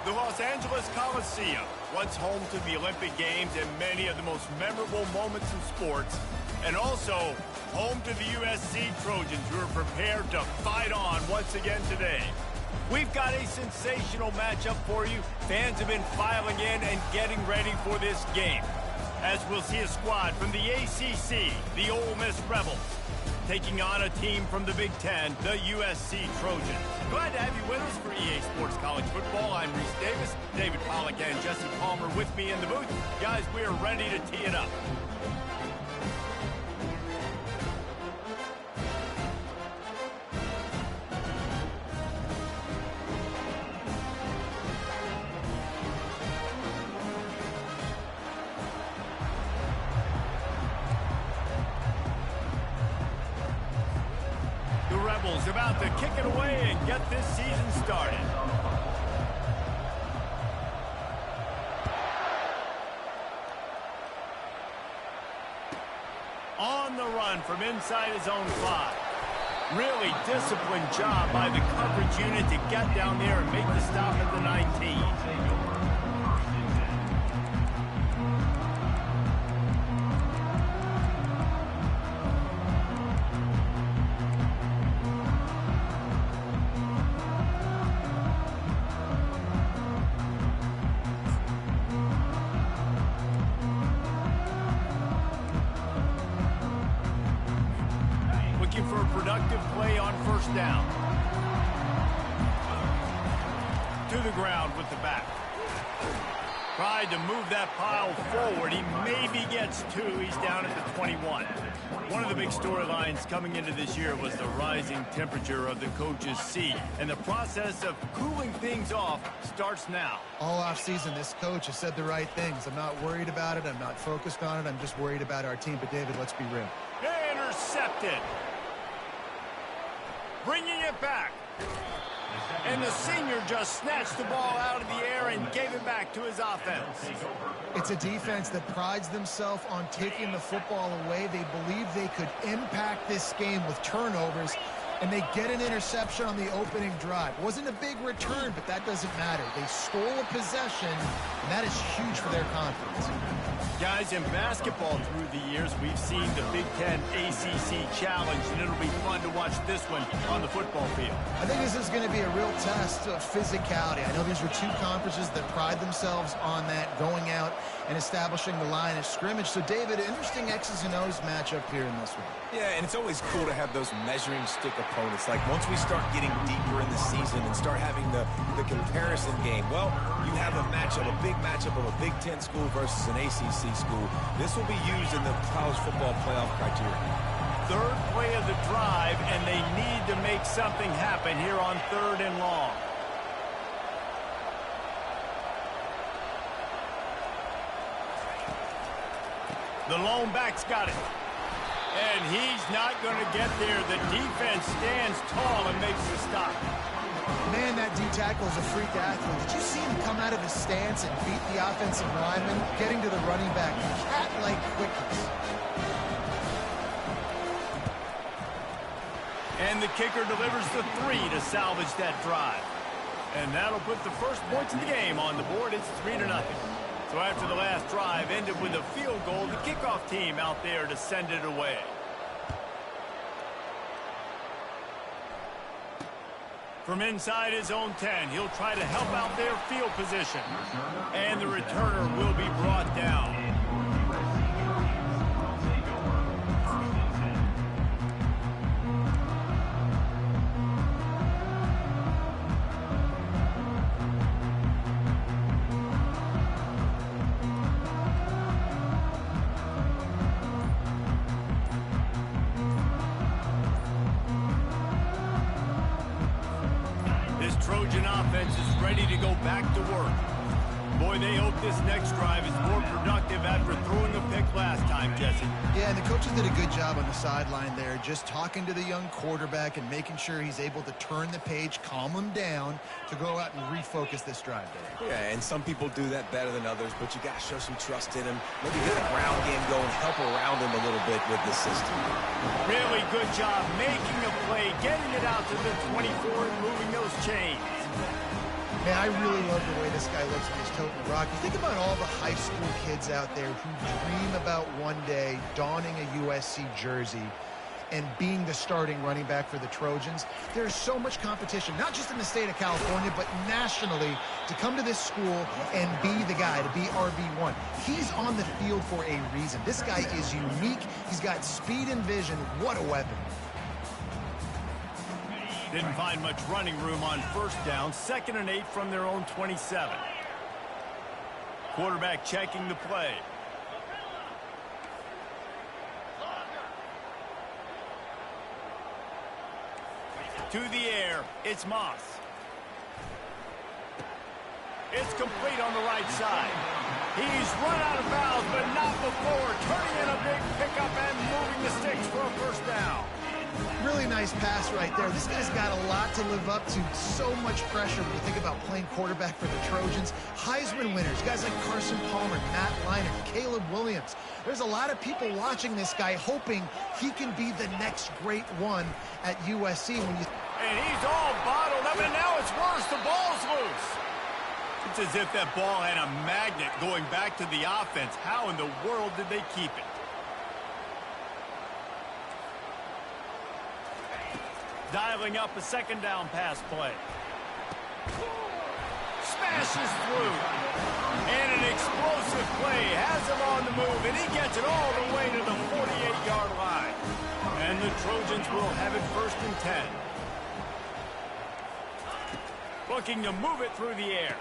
The Los Angeles Coliseum, once home to the Olympic Games and many of the most memorable moments in sports, and also home to the USC Trojans, who are prepared to fight on once again today. We've got a sensational matchup for you. Fans have been filing in and getting ready for this game, as we'll see a squad from the ACC, the Ole Miss Rebels, taking on a team from the Big Ten, the USC Trojans. Glad to have you with us for EA Sports College Football. I'm Reese Davis, David Pollack and Jesse Palmer with me in the booth. Guys, we are ready to tee it up. About to kick it away and get this season started. On the run from inside his own 5. Really disciplined job by the coverage unit to get down there and make the stop at the 19. For a productive play on first down. To the ground with the back. Tried to move that pile forward. He maybe gets 2. He's down at the 21. One of the big storylines coming into this year was the rising temperature of the coach's seat. And the process of cooling things off starts now. All offseason, this coach has said the right things. I'm not worried about it. I'm not focused on it. I'm just worried about our team. But, David, let's be real. Intercepted. Bringing it back. And the senior just snatched the ball out of the air and gave it back to his offense. It's a defense that prides themselves on taking the football away. They believe they could impact this game with turnovers, and they get an interception on the opening drive. It wasn't a big return, but that doesn't matter. They stole a possession, and that is huge for their confidence. Guys, in basketball through the years, we've seen the Big Ten ACC Challenge, and it'll be fun to watch this one on the football field. I think this is going to be a real test of physicality. I know these are two conferences that pride themselves on that, going out and establishing the line of scrimmage. So, David, interesting X's and O's matchup here in this one. Yeah, and it's always cool to have those measuring stick opponents. Like, once we start getting deeper in the season and start having the comparison game, well, you have a matchup, a big matchup of a Big Ten school versus an ACC school. This will be used in the college football playoff criteria. Third play of the drive, and they need to make something happen here on 3rd and long. The lone back's got it. And he's not going to get there. The defense stands tall and makes the stop. Man, that D-tackle is a freak athlete. Did you see him come out of his stance and beat the offensive lineman, getting to the running back? Cat-like quickness. And the kicker delivers the 3 to salvage that drive. And that'll put the first points in the game on the board. It's 3-0. So after the last drive ended with a field goal, the kickoff team out there to send it away. From inside his own 10, he'll try to help out their field position. And the returner will be brought down. Trojan offense is ready to go back to work. Boy, they hope this next drive is more productive after throwing a pick last time, Jesse. Yeah, and the coaches did a good job on the sideline there, just talking to the young quarterback and making sure he's able to turn the page, calm him down to go out and refocus this drive there. Yeah, and some people do that better than others, but you got to show some trust in him. Maybe get a ground game going, help around him a little bit with the system. Really good job making a play, getting it out to the 24 and moving those chains. Man, I really love the way this guy looks when he's toting the rock. You think about all the high school kids out there who dream about one day donning a USC jersey and being the starting running back for the Trojans. There's so much competition, not just in the state of California, but nationally, to come to this school and be the guy, to be RB1. He's on the field for a reason. This guy is unique. He's got speed and vision. What a weapon. Didn't find much running room on first down. 2nd and 8 from their own 27. Quarterback checking the play. To the air, it's Moss. It's complete on the right side. He's run out of bounds, but not before turning in a big pickup and moving the sticks for a first down. Really nice pass right there. This guy's got a lot to live up to. So much pressure when you think about playing quarterback for the Trojans. Heisman winners, guys like Carson Palmer, Matt Leinart, Caleb Williams. There's a lot of people watching this guy, hoping he can be the next great one at USC. And he's all bottled up, and now it's worse. The ball's loose. It's as if that ball had a magnet going back to the offense. How in the world did they keep it? Dialing up a 2nd down pass play. Smashes through. And an explosive play has him on the move, and he gets it all the way to the 48-yard line. And the Trojans will have it 1st and 10. Looking to move it through the air.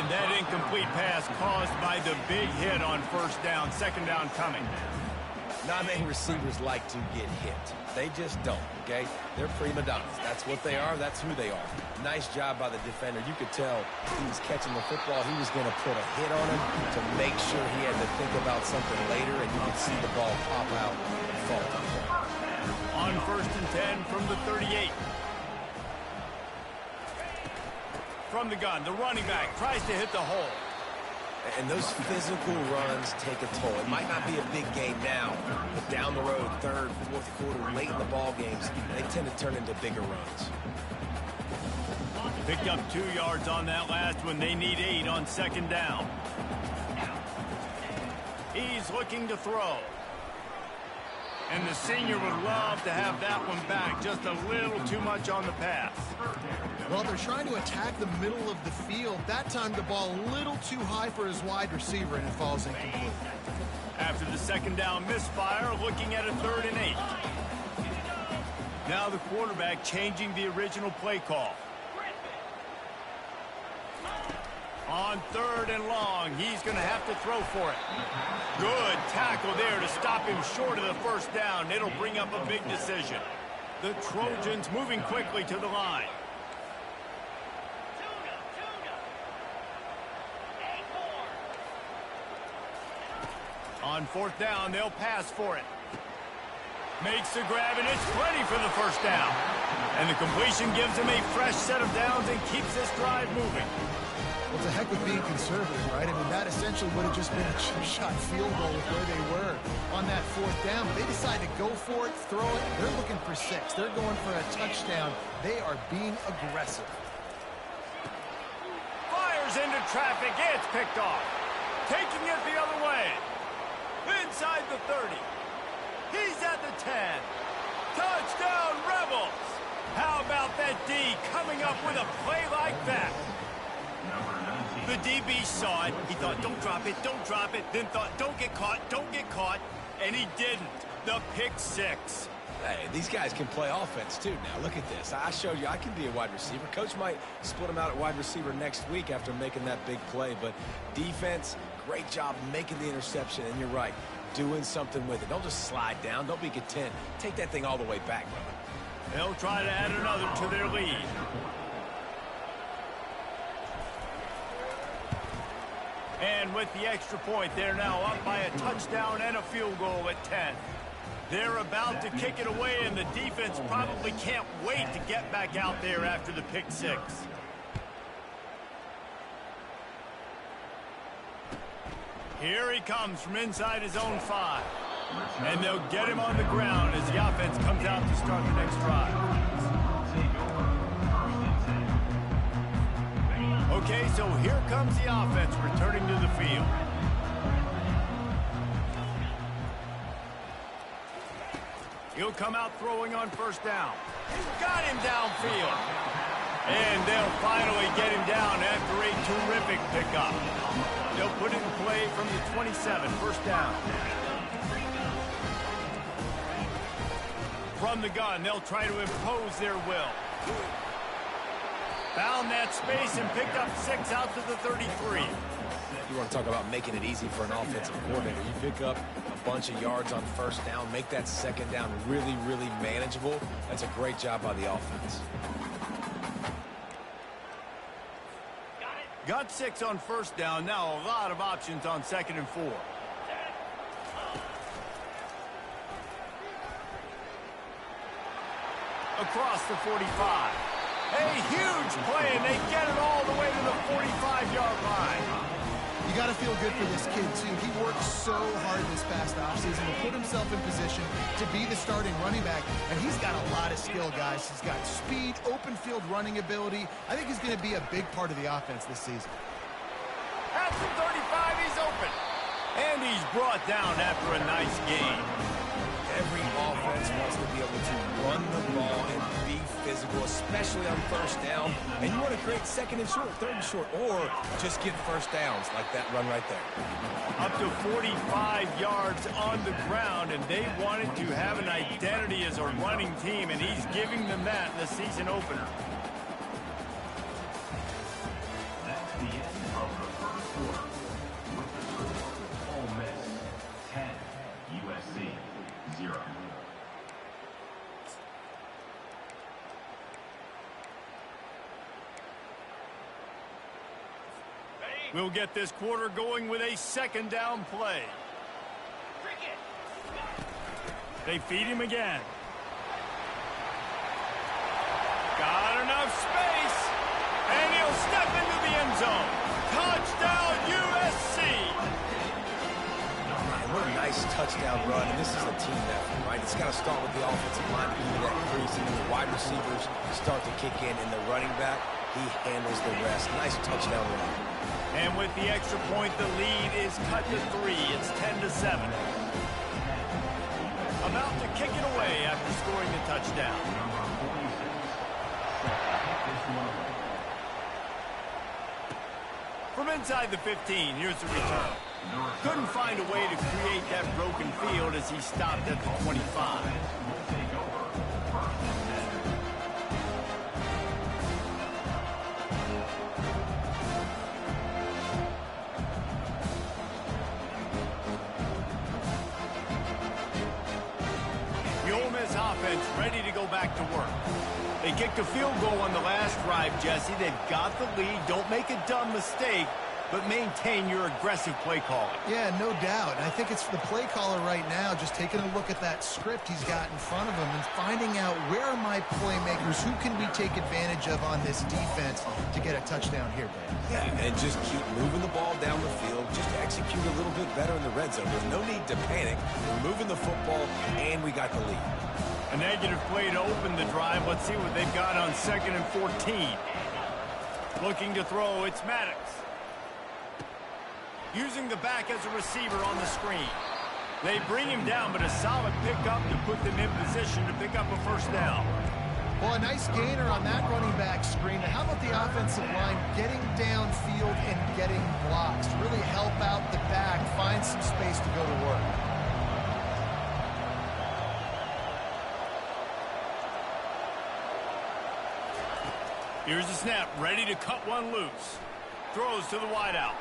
And that incomplete pass caused by the big hit on first down. 2nd down coming. Not many receivers like to get hit. They just don't, okay? They're prima donnas. That's what they are. That's who they are. Nice job by the defender. You could tell he was catching the football. He was going to put a hit on him to make sure he had to think about something later, and you could see the ball pop out and fall to the ground. On 1st and 10 from the 38. From the gun, the running back tries to hit the hole. And those physical runs take a toll. It might not be a big game now, but down the road, 3rd, 4th quarter, late in the ball games, they tend to turn into bigger runs. Picked up 2 yards on that last one. They need 8 on 2nd down. He's looking to throw. And the senior would love to have that one back. Just a little too much on the pass. Well, they're trying to attack the middle of the field. That time the ball a little too high for his wide receiver, and it falls incomplete. After the 2nd down misfire, looking at a 3rd and 8. Now the quarterback changing the original play call. On 3rd and long, he's going to have to throw for it. Good tackle there to stop him short of the first down. It'll bring up a big decision. The Trojans moving quickly to the line. On 4th down, they'll pass for it. Makes the grab, and it's plenty for the first down. And the completion gives him a fresh set of downs and keeps this drive moving. Well, it's a heck with being conservative, right? I mean, that essentially would have just been a chip-shot field goal with where they were on that 4th down. But they decide to go for it, throw it. They're looking for 6. They're going for a touchdown. They are being aggressive. Fires into traffic. It's picked off. Taking it the other way. Inside the 30. He's at the 10. Touchdown, Rebels. How about that D coming up with a play like that? The DB saw it. He thought, don't drop it, don't drop it. Then thought, don't get caught, don't get caught. And he didn't. The pick 6. Hey, these guys can play offense, too. Now, look at this. I showed you I can be a wide receiver. Coach might split him out at wide receiver next week after making that big play. But defense, great job making the interception. And you're right, doing something with it. Don't just slide down. Don't be content. Take that thing all the way back, brother. They'll try to add another to their lead. And with the extra point, they're now up by a touchdown and a field goal at 10. They're about to kick it away, and the defense probably can't wait to get back out there after the pick 6. Here he comes from inside his own 5. And they'll get him on the ground as the offense comes out to start the next drive. Okay, so here comes the offense returning to the field. He'll come out throwing on first down. Got him downfield. And they'll finally get him down after a terrific pickup. They'll put it in play from the 27, first down. From the gun, they'll try to impose their will. Found that space and picked up 6 out to the 33. You want to talk about making it easy for an offensive coordinator. You pick up a bunch of yards on first down, make that second down really, really manageable. That's a great job by the offense. Got 6 on first down. Now a lot of options on 2nd and 4. Across the 45. A huge play, and they get it all the way to the 45-yard line. You got to feel good for this kid, too. He worked so hard this past offseason to put himself in position to be the starting running back, and he's got a lot of skill, guys. He's got speed, open field running ability. I think he's going to be a big part of the offense this season. At the 35, he's open. And he's brought down after a nice gain. Every offense wants to be able to run the ball and be physical, especially on first down. And you want to create 2nd and short, 3rd and short, or just get first downs like that run right there. Up to 45 yards on the ground, and they wanted to have an identity as a running team, and he's giving them that in the season opener. That's the end of the first quarter. With the score, Ole Miss 10, USC 0. We'll get this quarter going with a 2nd down play. They feed him again. Got enough space, and he'll step into the end zone. Touchdown, USC! What a nice touchdown run, and this is a team effort, right? It's got to start with the offensive line to get to that crease, and then the wide receivers start to kick in, and the running back, he handles the rest. Nice touchdown run. And with the extra point, the lead is cut to 3. It's 10-7. About to kick it away after scoring the touchdown. From inside the 15, here's the return. Couldn't find a way to create that broken field as he stopped at the 25. The Ole Miss offense ready to go back to work. They kicked a field goal on the last drive, Jesse. They've got the lead. Don't make a dumb mistake, but maintain your aggressive play calling. Yeah, no doubt. And I think it's the play caller right now just taking a look at that script he's got in front of him and finding out where are my playmakers, who can we take advantage of on this defense to get a touchdown here, Dave. Yeah, and just keep moving the ball down the field. Just execute a little bit better in the red zone. There's no need to panic. We're moving the football, and we got the lead. A negative play to open the drive. Let's see what they've got on 2nd and 14. Looking to throw, it's Maddox. Using the back as a receiver on the screen. They bring him down, but a solid pickup to put them in position to pick up a first down. Well, a nice gainer on that running back screen. Now, how about the offensive line getting downfield and getting blocks to really help out the back, find some space to go to work? Here's the snap, ready to cut one loose. Throws to the wideout.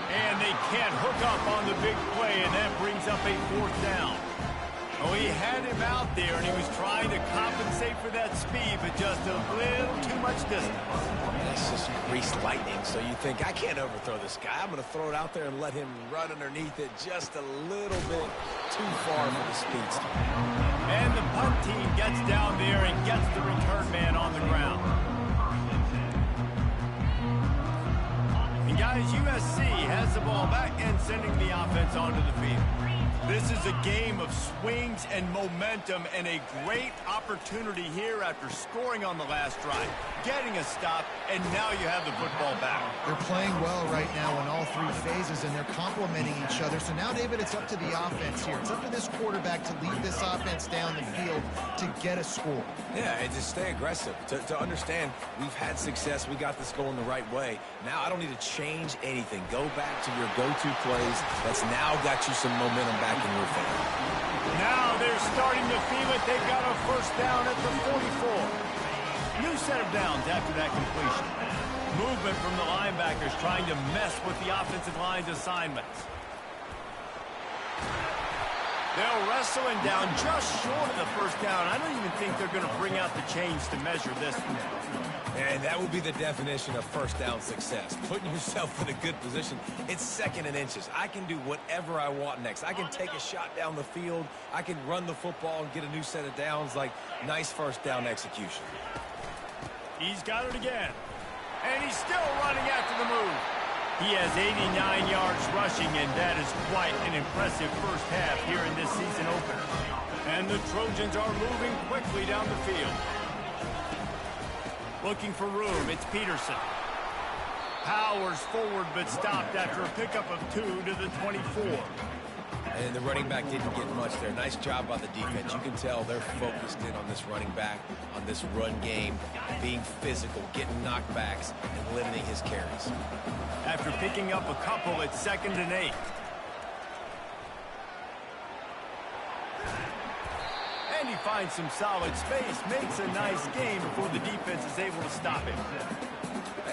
And they can't hook up on the big play, and that brings up a 4th down. Oh, he had him out there, and he was trying to compensate for that speed, but just a little too much distance. That's just greased lightning, so you think, I can't overthrow this guy. I'm going to throw it out there and let him run underneath it just a little bit too far for the speedster. And the punt team gets down there and gets the return man on the ground. And guys, USC has the ball back and sending the offense offense onto the field. This is a game of swings and momentum, and a great opportunity here after scoring on the last drive, getting a stop, and now you have the football back. They're playing well right now in all three phases, and they're complementing each other. So now, David, it's up to the offense here. It's up to this quarterback to lead this offense down the field to get a score. Yeah, and just stay aggressive. To understand, we've had success. We got this going the right way. Now I don't need to change anything. Go back to your go-to plays. That's now got you some momentum back in your favor. Now they're starting to feel it. They've got a first down at the 44. New set of downs after that completion. Movement from the linebackers trying to mess with the offensive line's assignments. They'll wrestle him down just short of the first down. I don't even think they're going to bring out the chains to measure this one. And that would be the definition of first down success. Putting yourself in a good position. It's 2nd and inches. I can do whatever I want next. I can take a shot down the field. I can run the football and get a new set of downs. Like, nice first down execution. He's got it again. And he's still running after the move. He has 89 yards rushing, and that is quite an impressive first half here in this season opener. And the Trojans are moving quickly down the field. Looking for room, it's Peterson. Powers forward, but stopped after a pickup of 2 to the 24. And the running back didn't get much there. Nice job by the defense. You can tell they're focused in on this running back, on this run game, being physical, getting knockbacks, and limiting his carries. After picking up a couple, it's 2nd and 8. And he finds some solid space, makes a nice game before the defense is able to stop him.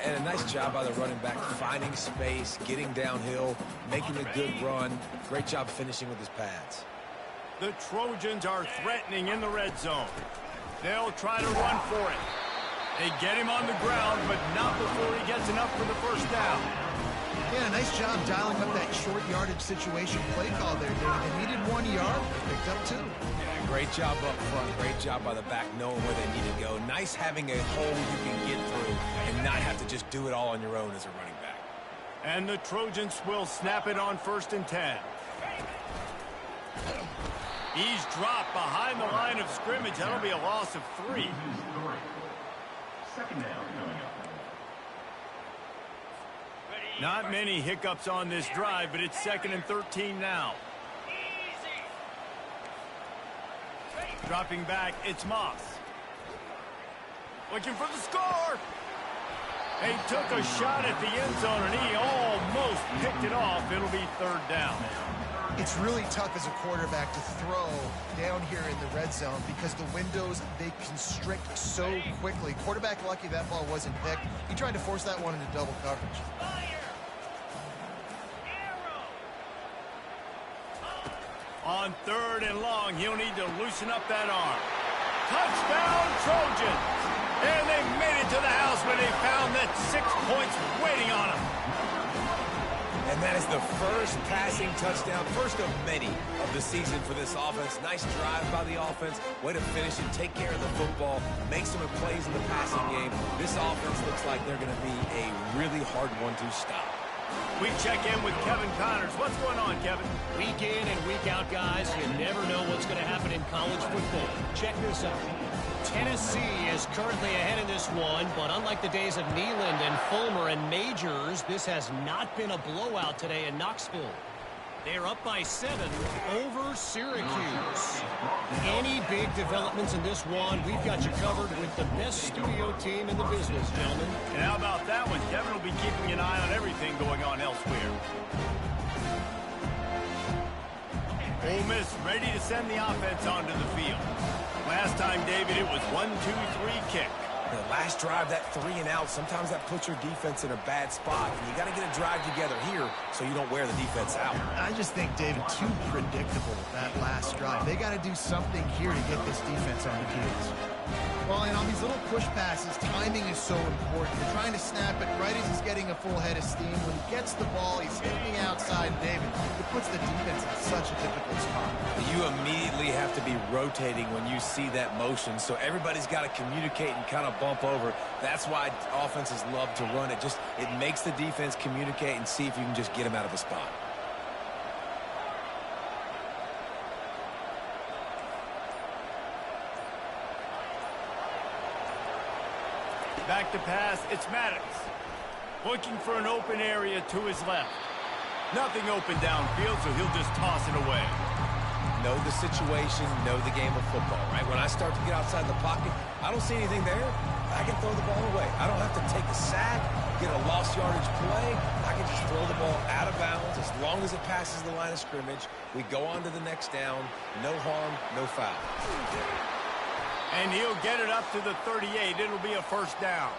And a nice job by the running back, finding space, getting downhill, making a good run. Great job finishing with his pads. The Trojans are threatening in the red zone. They'll try to run for it. They get him on the ground, but not before he gets enough for the first down. Yeah, nice job dialing up that short yardage situation play call there, David. They needed 1 yard. They picked up 2. Yeah, great job up front. Great job by the back knowing where they need to go. Nice having a hole you can get through and not have to just do it all on your own as a running back. And the Trojans will snap it on 1st and 10. He's dropped behind the line of scrimmage. That'll be a loss of 3. 2nd down coming up. Not many hiccups on this drive, but it's 2nd and 13 now. Dropping back, it's Moss. Looking for the score. He took a shot at the end zone, and he almost picked it off. It'll be 3rd down. It's really tough as a quarterback to throw down here in the red zone because the windows, they constrict so quickly. Quarterback lucky that ball wasn't picked. He tried to force that one into double coverage. On 3rd and long, he'll need to loosen up that arm. Touchdown, Trojans! And they made it to the house when they found that 6 points waiting on them. And that is the first passing touchdown, first of many of the season for this offense. Nice drive by the offense. Way to finish and take care of the football. Make some plays in the passing game. This offense looks like they're going to be a really hard one to stop. We check in with Kevin Connors. What's going on, Kevin? Week in and week out, guys, you never know what's going to happen in college football. Check this out. Tennessee is currently ahead in this one, but unlike the days of Neyland and Fulmer and Majors, this has not been a blowout today in Knoxville. They're up by 7 over Syracuse. Any big developments in this one, we've got you covered with the best studio team in the business, gentlemen. And how about that one? Kevin will be keeping an eye on everything going on elsewhere. Ole Miss ready to send the offense onto the field. Last time, David, it was 1-2-3 kick. The last drive, that 3 and out, sometimes that puts your defense in a bad spot. And you got to get a drive together here so you don't wear the defense out. I just think, David, too predictable, that last drive. They got to do something here to get this defense on the heels. Well, and on these little push passes, timing is so important. You're trying to snap it right as he's getting a full head of steam. When he gets the ball, he's hitting the outside, David. It puts the defense in such a difficult spot. You immediately have to be rotating when you see that motion, so everybody's got to communicate and kind of bump over. That's why offenses love to run it. It makes the defense communicate and see if you can just get them out of a spot. Back to pass, it's Maddox. Looking for an open area to his left. Nothing open downfield, so he'll just toss it away. Know the situation, know the game of football, right? When I start to get outside the pocket, I don't see anything there, I can throw the ball away. I don't have to take a sack, get a lost yardage play. I can just throw the ball out of bounds. As long as it passes the line of scrimmage, we go on to the next down. No harm, no foul. And he'll get it up to the 38. It'll be a first down.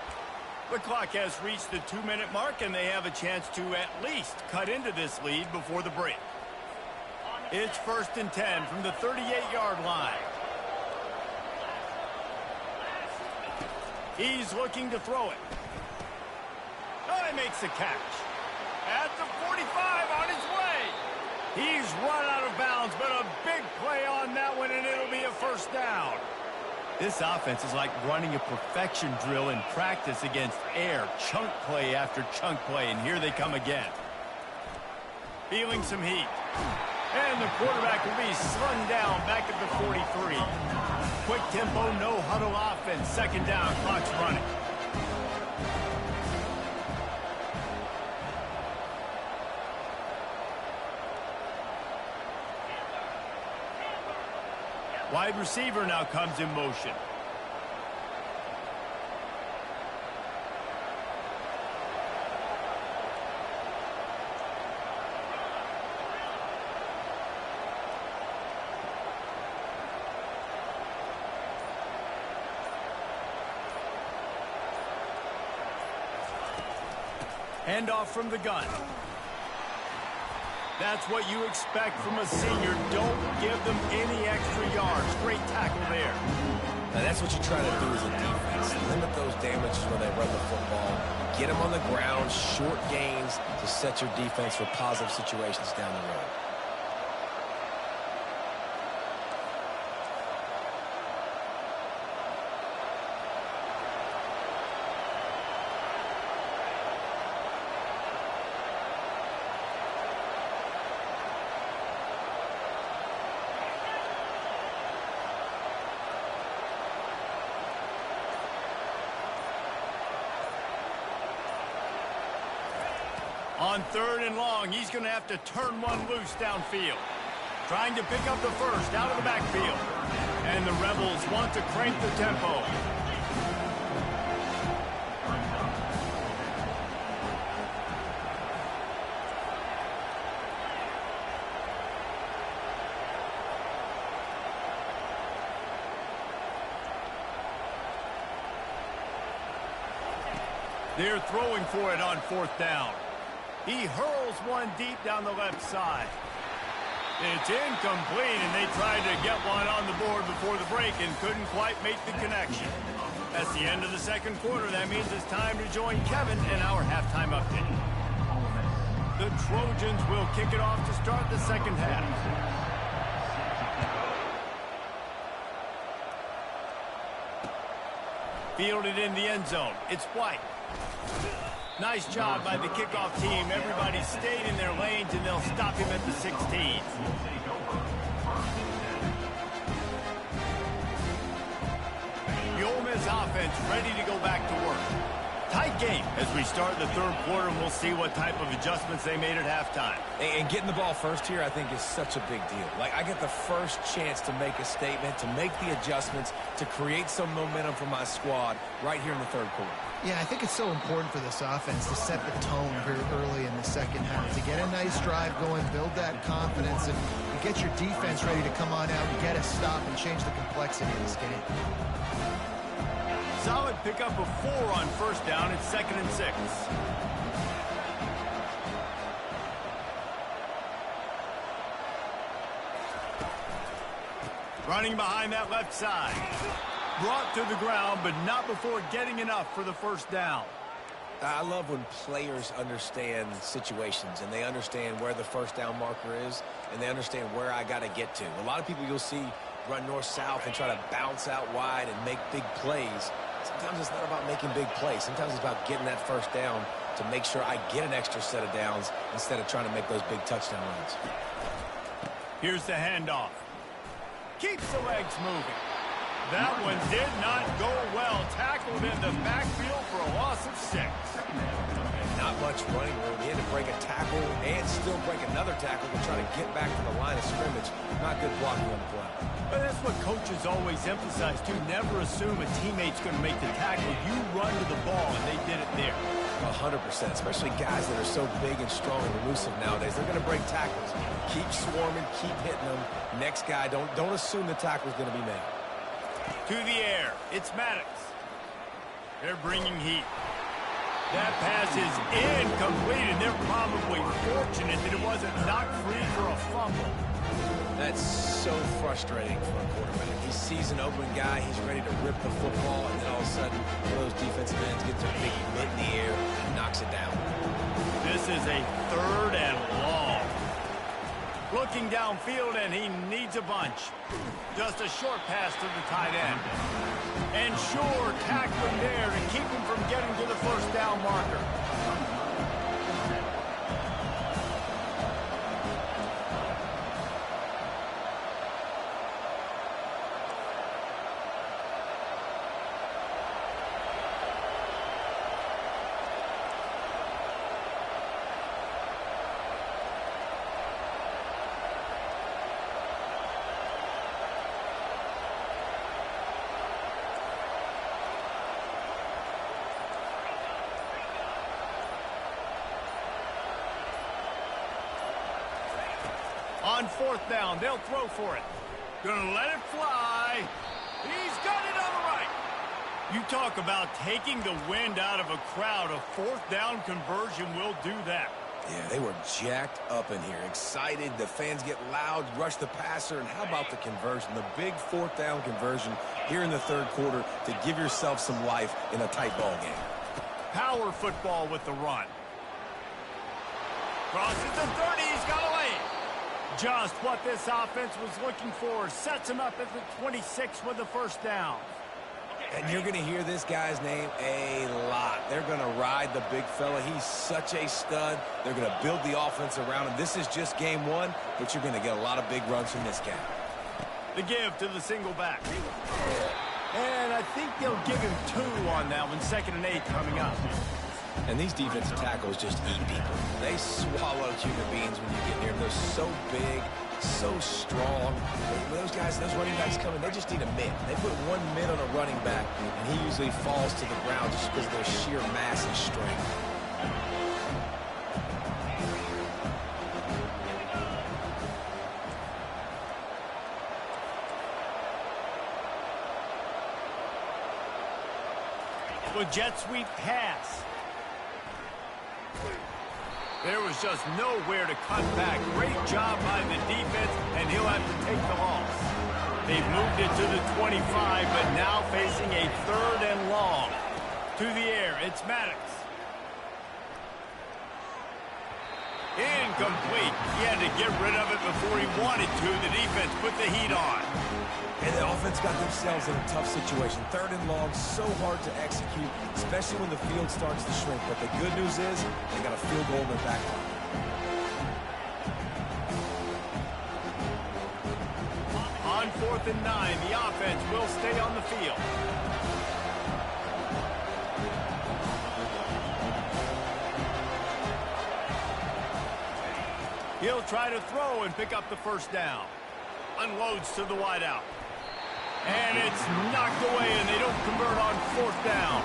The clock has reached the 2-minute mark, and they have a chance to at least cut into this lead before the break. It's 1st and 10 from the 38-yard line. He's looking to throw it. Oh, he makes the catch. At the 45 on his way. He's run out of bounds, but a big play on that one, and it'll be a first down. This offense is like running a perfection drill in practice against air. Chunk play after chunk play, and here they come again. Feeling some heat. And the quarterback will be slung down back at the 43. Quick tempo, no huddle offense. 2nd down, clock's running. Wide receiver now comes in motion. Handoff from the gun. That's what you expect from a senior. Don't give them any extra yards. Great tackle there. Now that's what you try to do as a defense. Limit those damages when they run the football. Get them on the ground, short gains to set your defense for positive situations down the road. On 3rd and long, he's going to have to turn one loose downfield. Trying to pick up the first out of the backfield. And the Rebels want to crank the tempo. They're throwing for it on 4th down. He hurls one deep down the left side. It's incomplete, and they tried to get one on the board before the break and couldn't quite make the connection. That's the end of the 2nd quarter. That means it's time to join Kevin in our halftime update. The Trojans will kick it off to start the 2nd half. Fielded in the end zone. It's White. Nice job by the kickoff team. Everybody stayed in their lanes, and they'll stop him at the 16. The Ole Miss offense ready to go back to work. Tight game as we start the 3rd quarter, and we'll see what type of adjustments they made at halftime. And getting the ball first here, I think, is such a big deal. Like, I get the first chance to make a statement, to make the adjustments, to create some momentum for my squad right here in the 3rd quarter. Yeah, I think it's so important for this offense to set the tone very early in the 2nd half, to get a nice drive going, build that confidence, and get your defense ready to come on out and get a stop and change the complexity of this game. Solid pickup of 4 on 1st down. It's 2nd and 6. Running behind that left side. Brought to the ground, but not before getting enough for the first down. I love when players understand situations, and they understand where the first down marker is, and they understand where I got to get to. A lot of people you'll see run north-south and try to bounce out wide and make big plays. Sometimes it's not about making big plays. Sometimes it's about getting that first down to make sure I get an extra set of downs instead of trying to make those big touchdown runs. Here's the handoff. Keeps the legs moving. That one did not go well. Tackled in the backfield for a loss of 6. Not much running room. He had to break a tackle and still break another tackle to try to get back to the line of scrimmage. Not good blocking on the play. But that's what coaches always emphasize, too. Never assume a teammate's going to make the tackle. You run to the ball, and they did it there. 100%, especially guys that are so big and strong and elusive nowadays. They're going to break tackles. Keep swarming, keep hitting them. Next guy, don't assume the tackle's going to be made. To the air, it's Maddox. They're bringing heat. That pass is incomplete, and they're probably fortunate that it wasn't knocked free for a fumble. That's so frustrating for a quarterback. He sees an open guy, he's ready to rip the football, and then all of a sudden, one of those defensive ends gets a big mitt in the air and knocks it down. This is a 3rd and long. Looking downfield, and he needs a bunch. Just a short pass to the tight end. And sure, tackling there to keep him from getting to the first down marker. On 4th down, they'll throw for it. Gonna let it fly. He's got it on the right. You talk about taking the wind out of a crowd. A 4th down conversion will do that. Yeah, they were jacked up in here, excited. The fans get loud, rush the passer, and how about the conversion? The big 4th down conversion here in the 3rd quarter to give yourself some life in a tight ball game. Power football with the run. Crosses the 30, he's got a lane. Just what this offense was looking for. Sets him up at the 26 with the first down. And you're going to hear this guy's name a lot. They're going to ride the big fella. He's such a stud. They're going to build the offense around him. This is just game 1, but you're going to get a lot of big runs from this guy. The give to the single back. And I think they'll give him 2 on that one. 2nd and 8 coming up. And these defensive tackles just eat people. They swallow human beings when you get near them. They're so big, so strong. When those guys, those running backs come in, they just need a mitt. They put 1 mitt on a running back, and he usually falls to the ground just because of their sheer mass and strength. With jet sweep pass. There was just nowhere to cut back. Great job by the defense, and he'll have to take the loss. They've moved it to the 25, but now facing a 3rd and long. To the air, it's Maddox. Incomplete. He had to get rid of it before he wanted to. The defense put the heat on. And the offense got themselves in a tough situation. 3rd and long, so hard to execute, especially when the field starts to shrink. But the good news is they got a field goal in their back line. On 4th and 9, the offense will stay on the field. He'll try to throw and pick up the first down. Unloads to the wideout. And it's knocked away, and they don't convert on 4th down.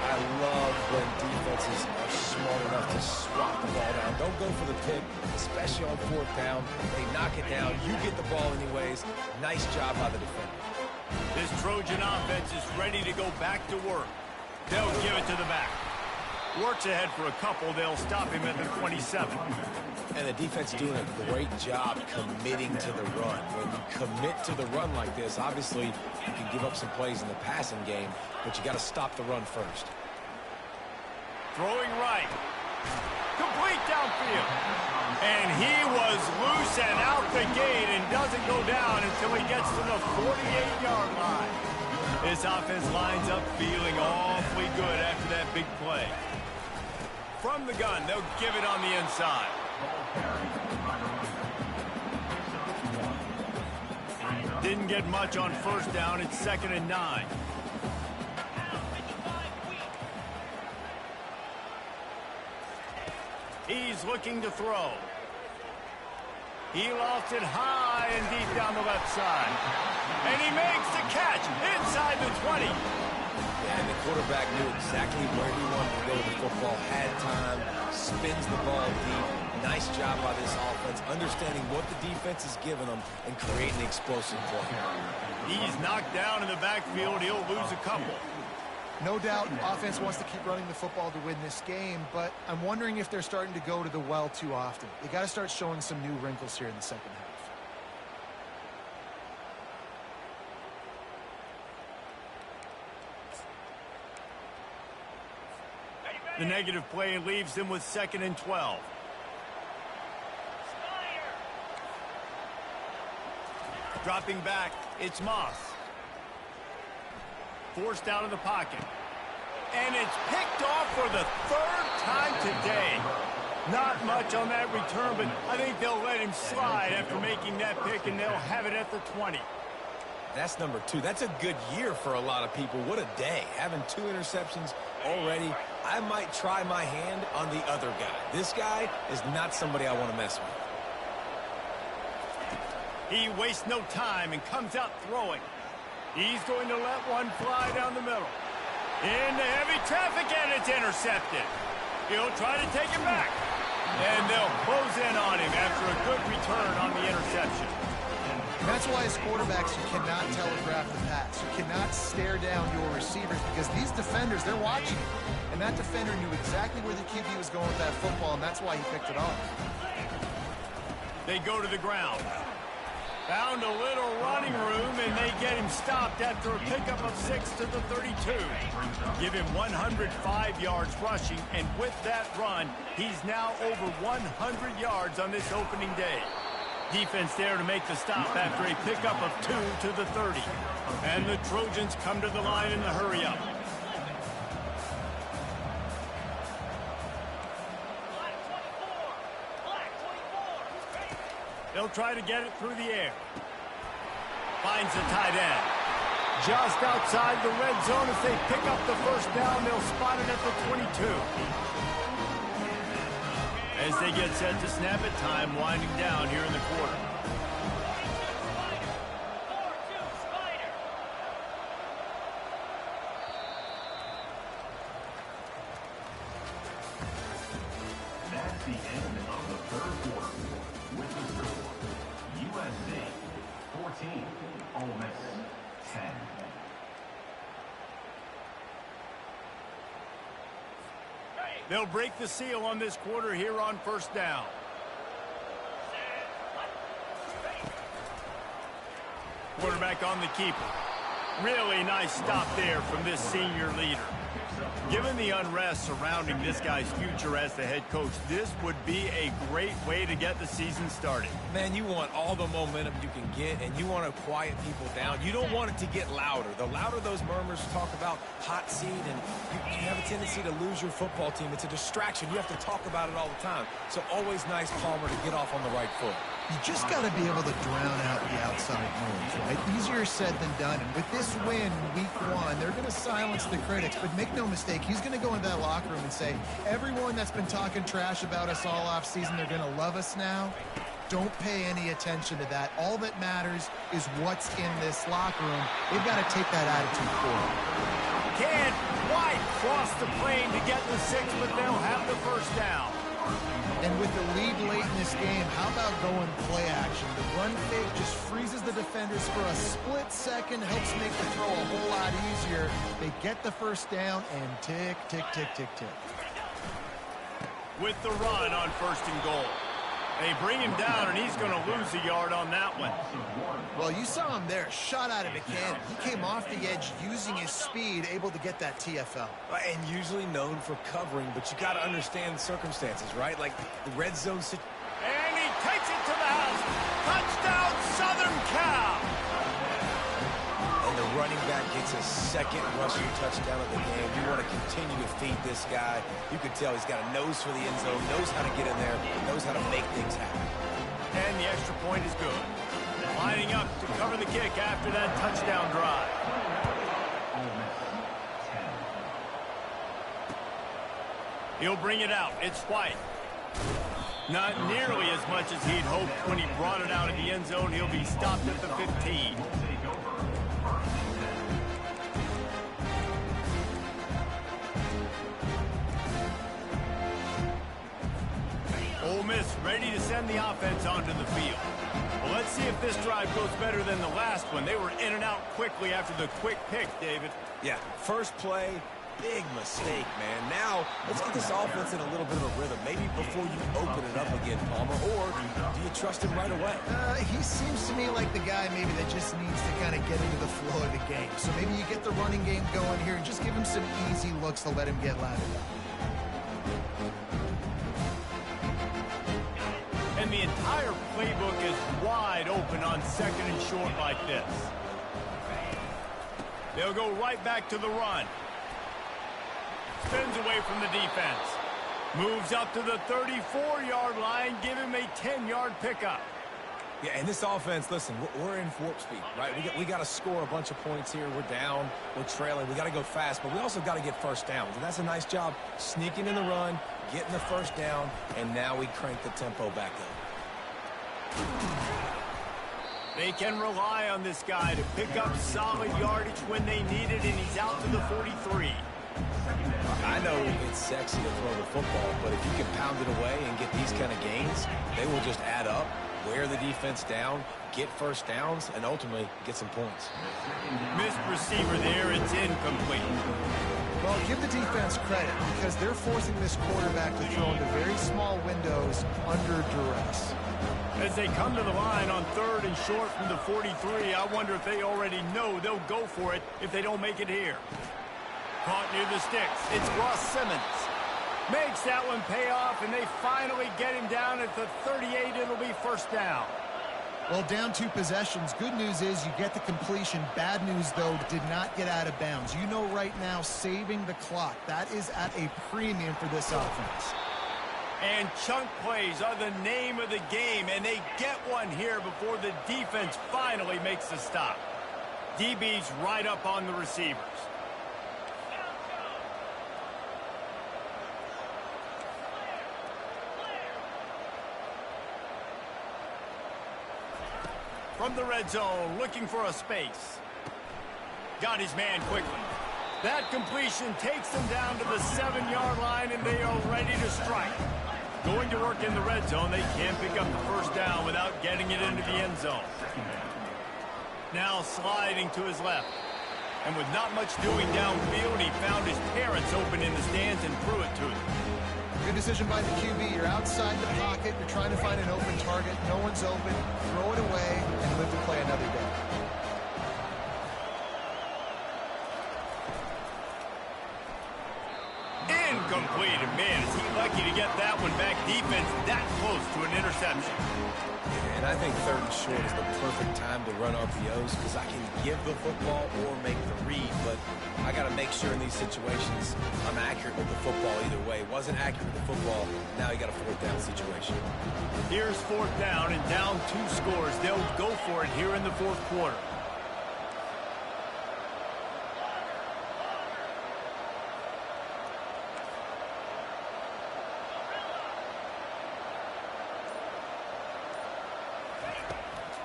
I love when defenses are smart enough to swat the ball down. Don't go for the pick, especially on 4th down. They knock it down. You get the ball anyways. Nice job by the defender. This Trojan offense is ready to go back to work. They'll give it to the back. Works ahead for a couple. They'll stop him at the 27. And the defense doing a great job committing to the run. When you commit to the run like this, obviously you can give up some plays in the passing game, but you got to stop the run first. Throwing right. Complete downfield. And he was loose and out the gate and doesn't go down until he gets to the 48-yard line. This offense lines up feeling awfully good after that big play. From the gun, they'll give it on the inside. Didn't get much on first down. It's 2nd and 9. He's looking to throw. He lofts it high and deep down the left side. And he makes the catch inside the 20. And the quarterback knew exactly where he wanted to go with the football, had time, spins the ball deep. Nice job by this offense, understanding what the defense is giving them and creating an explosive play. He's knocked down in the backfield. He'll lose a couple. No doubt, offense wants to keep running the football to win this game, but I'm wondering if they're starting to go to the well too often. They got to start showing some new wrinkles here in the second half. The negative play leaves them with 2nd and 12. Dropping back, it's Moss. Forced out of the pocket. And it's picked off for the 3rd time today. Not much on that return, but I think they'll let him slide after making that pick, and they'll have it at the 20. That's number 2. That's a good year for a lot of people. What a day. Having 2 interceptions already. I might try my hand on the other guy. This guy is not somebody I want to mess with. He wastes no time and comes out throwing. He's going to let one fly down the middle. Into heavy traffic, and it's intercepted. He'll try to take it back. And they'll close in on him after a good return on the interception. And that's why as quarterbacks, you cannot telegraph the pass. You cannot stare down your receivers because these defenders, they're watching you. And that defender knew exactly where the QB was going with that football, and that's why he picked it off. They go to the ground. Found a little running room, and they get him stopped after a pickup of 6 to the 32. Give him 105 yards rushing, and with that run, he's now over 100 yards on this opening day. Defense there to make the stop after a pickup of 2 to the 30. And the Trojans come to the line in the hurry-up. They'll try to get it through the air. Finds the tight end. Just outside the red zone as they pick up the first down. They'll spot it at the 22. As they get set to snap it, time winding down here in the quarter. That's the end of the 3rd quarter. With the score, USC 14, Ole Miss 10. They'll break the seal on this quarter here on first down. Quarterback on the keeper. Really nice stop there from this senior leader. Given the unrest surrounding this guy's future as the head coach, this would be a great way to get the season started. Man, you want all the momentum you can get, and you want to quiet people down. You don't want it to get louder. The louder those murmurs talk about hot seat, and you have a tendency to lose your football team. It's a distraction. You have to talk about it all the time. So always nice, Palmer, to get off on the right foot. You just got to be able to drown out the outside noise, right? Easier said than done. And with this win, week 1, they're going to silence the critics. But make no mistake, he's going to go into that locker room and say, everyone that's been talking trash about us all offseason, they're going to love us now. Don't pay any attention to that. All that matters is what's in this locker room. They've got to take that attitude forward. Can't quite cross the plane to get the 6, but they'll have the first down. And with the lead late in this game, how about going play action? The run fake just freezes the defenders for a split second, helps make the throw a whole lot easier. They get the first down, and tick, tick, tick, tick, tick. With the run on 1st and goal. They bring him down, and he's going to lose a yard on that one. Well, you saw him there, shot out of a cannon. He came off the edge using his speed, able to get that TFL. And usually known for covering, but you got to understand the circumstances, right? Like the red zone situation. And he takes it to the house. Touchdown, Southern Cal. And the running back gets his 2nd rushing touchdown of the game. You want to continue to feed this guy. You can tell he's got a nose for the end zone, knows how to get in there, knows how to make things happen. And the extra point is good. Lining up to cover the kick after that touchdown drive. He'll bring it out. It's White. Not nearly as much as he'd hoped when he brought it out of the end zone. He'll be stopped at the 15. Ole Miss ready to send the offense onto the field. Well, let's see if this drive goes better than the last one. They were in and out quickly after the quick pick, David. Yeah, first play, big mistake, man. Now, let's get this offense in a little bit of a rhythm. Maybe before you open it up again, Palmer, or do you trust him right away? He seems to me like the guy maybe that just needs to kind of get into the flow of the game. So maybe you get the running game going here and just give him some easy looks to let him get lathered up. And the entire playbook is wide open on second and short like this. They'll go right back to the run. Spins away from the defense. Moves up to the 34-yard line. Give him a 10-yard pickup. Yeah, and this offense, listen, we're in warp speed, right? We got to score a bunch of points here. We're down. We're trailing. We got to go fast, but we also got to get first downs. And that's a nice job sneaking in the run, getting the first down, and now we crank the tempo back up. They can rely on this guy to pick up solid yardage when they need it, and he's out to the 43. I know it's sexy to throw the football, but if you can pound it away and get these kind of gains, they will just add up, wear the defense down, get first downs, and ultimately get some points. Missed receiver there. It's incomplete. Well, give the defense credit because they're forcing this quarterback to throw into very small windows under duress. As they come to the line on third and short from the 43, I wonder if they already know they'll go for it if they don't make it here. Caught near the sticks. It's Ross Simmons. Makes that one pay off, and they finally get him down at the 38. It'll be first down. Well, down 2 possessions. Good news is you get the completion. Bad news, though, did not get out of bounds. You know right now, saving the clock. That is at a premium for this offense. And chunk plays are the name of the game, and they get one here before the defense finally makes the stop. DB's right up on the receivers. From the red zone, looking for a space. Got his man quickly. That completion takes them down to the 7-yard line, and they are ready to strike. Going to work in the red zone, they can't pick up the first down without getting it into the end zone. Now sliding to his left. And with not much doing downfield, he found his parents open in the stands and threw it to them. Good decision by the QB. You're outside the pocket. You're trying to find an open target. No one's open. Throw it away and live to play another day. Incomplete. And man, is he lucky to get that one back. Defense that close to an interception. And I think third and short is the perfect time to run RPOs because I can give the football or make the read, but I got to make sure in these situations I'm accurate with the football either way. Wasn't accurate with the football, now you got a fourth down situation. Here's fourth down and down 2 scores. They'll go for it here in the fourth quarter.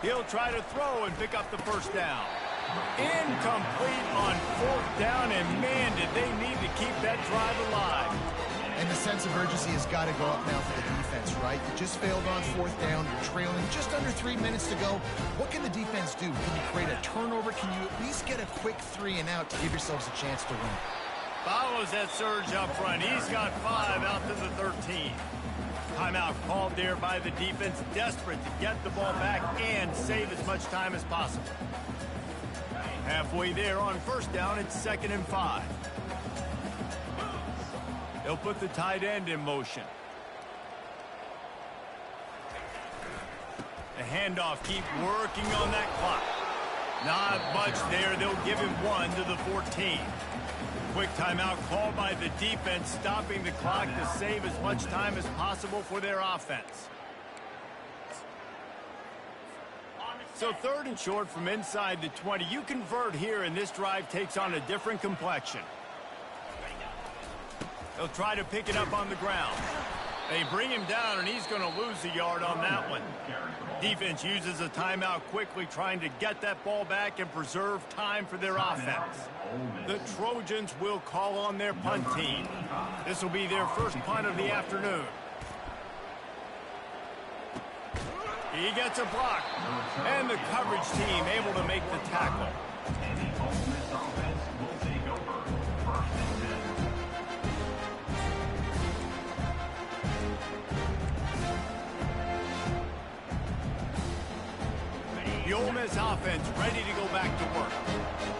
He'll try to throw and pick up the first down. Incomplete on fourth down, and man, did they need to keep that drive alive. And the sense of urgency has got to go up now for the defense, right? You just failed on fourth down. You're trailing just under 3 minutes to go. What can the defense do? Can you create a turnover? Can you at least get a quick 3 and out to give yourselves a chance to win? Follows that surge up front. He's got 5 out to the 13. Timeout called there by the defense, desperate to get the ball back and save as much time as possible. Halfway there on first down, it's 2nd and 5. They'll put the tight end in motion. The handoff, keep working on that clock. Not much there. They'll give him 1 to the 14. Quick timeout called by the defense, stopping the clock to save as much time as possible for their offense. So 3rd and short from inside the 20. You convert here, and this drive takes on a different complexion. They'll try to pick it up on the ground. They bring him down, and he's going to lose a yard on that one. Defense uses a timeout quickly, trying to get that ball back and preserve time for their offense. The Trojans will call on their punt team. This will be their first punt of the afternoon. He gets a block, and the coverage team able to make the tackle. And the Ole Miss offense will take over 1st and 10. The Ole Miss offense ready to go back to work.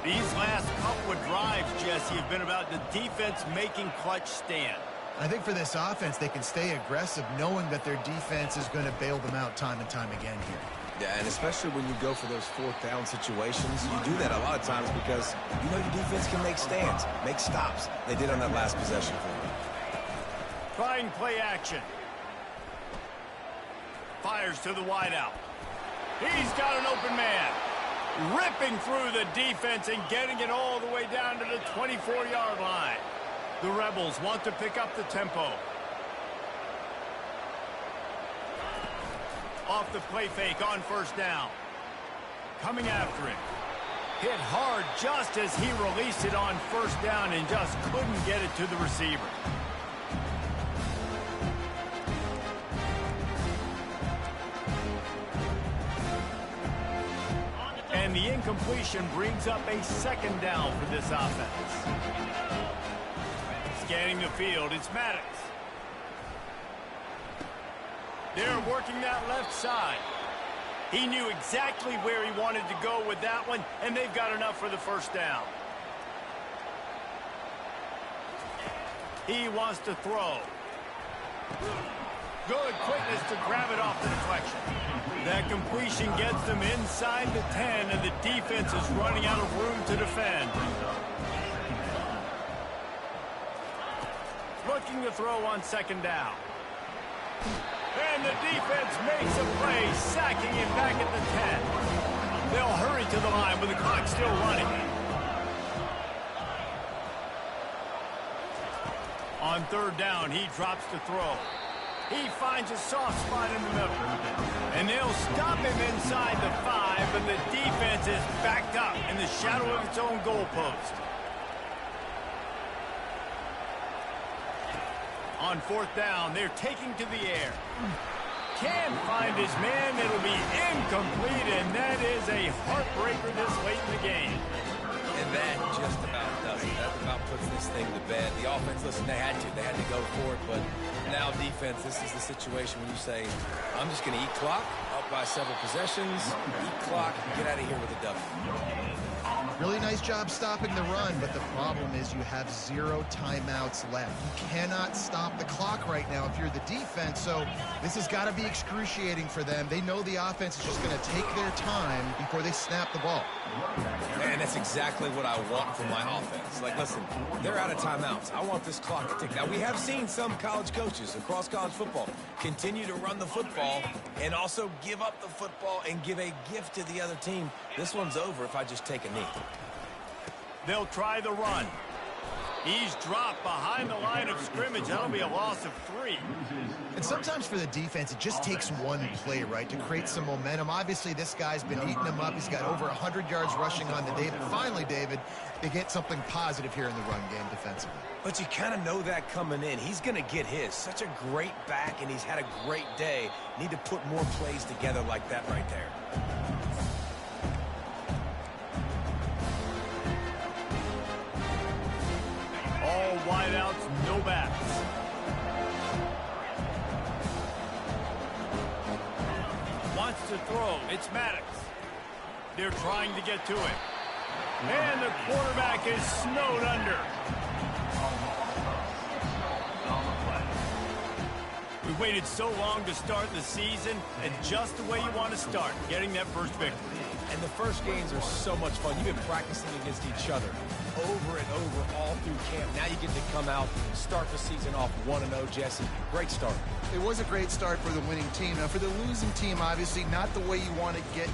These last couple of drives, Jesse, have been about the defense making clutch stand. I think for this offense, they can stay aggressive knowing that their defense is going to bail them out time and time again here. Yeah, and especially when you go for those 4th down situations, you do that a lot of times because you know your defense can make stands, make stops. They did on that last possession for them. Trying play action. Fires to the wideout. He's got an open man. Ripping through the defense and getting it all the way down to the 24-yard line. The Rebels want to pick up the tempo. Off the play fake on 1st down. Coming after it. Hit hard just as he released it on 1st down and just couldn't get it to the receiver. And the incompletion brings up a 2nd down for this offense. Scanning the field, it's Maddox. They're working that left side. He knew exactly where he wanted to go with that one, and they've got enough for the 1st down. He wants to throw. Good quickness to grab it off the deflection. That completion gets them inside the 10, and the defense is running out of room to defend. Looking to throw on 2nd down. And the defense makes a play, sacking him back at the 10. They'll hurry to the line with the clock still running. On 3rd down, he drops to throw. He finds a soft spot in the middle. And they'll stop him inside the 5, but the defense is backed up in the shadow of its own goalpost. On 4th down, they're taking to the air. Can't find his man. It'll be incomplete, and that is a heartbreaker this late in the game. And that just about does it. That about puts this thing to bed. The offense, listen, they had to go for it, but now defense, this is the situation when you say, I'm just going to eat clock, up by several possessions, eat clock, get out of here with a W. Really nice job stopping the run, but the problem is you have 0 timeouts left. You cannot stop the clock right now if you're the defense, so this has got to be excruciating for them. They know the offense is just going to take their time before they snap the ball. Man, that's exactly what I want from my offense. Like, listen, they're out of timeouts. I want this clock to tick. Now, we have seen some college coaches across college football continue to run the football and also give up the football and give a gift to the other team. This one's over if I just take a knee. They'll try the run. He's dropped behind the line of scrimmage. That'll be a loss of 3. And sometimes for the defense, it just takes one play, right, to create some momentum. Obviously, this guy's been eating them up. He's got over 100 yards rushing on the day. But finally, David, they get something positive here in the run game defensively. But you kind of know that coming in. He's going to get his. Such a great back, and he's had a great day. Need to put more plays together like that right there. All wideouts, no backs. Wants to throw. It's Maddox. They're trying to get to it. And the quarterback is snowed under. We waited so long to start the season, and just the way you want to start, getting that first victory. And the first games are so much fun. You've been practicing against each other over and over all through camp. Now you get to come out, start the season off 1-0, Jesse. Great start. It was a great start for the winning team. Now, for the losing team, obviously not the way you want to get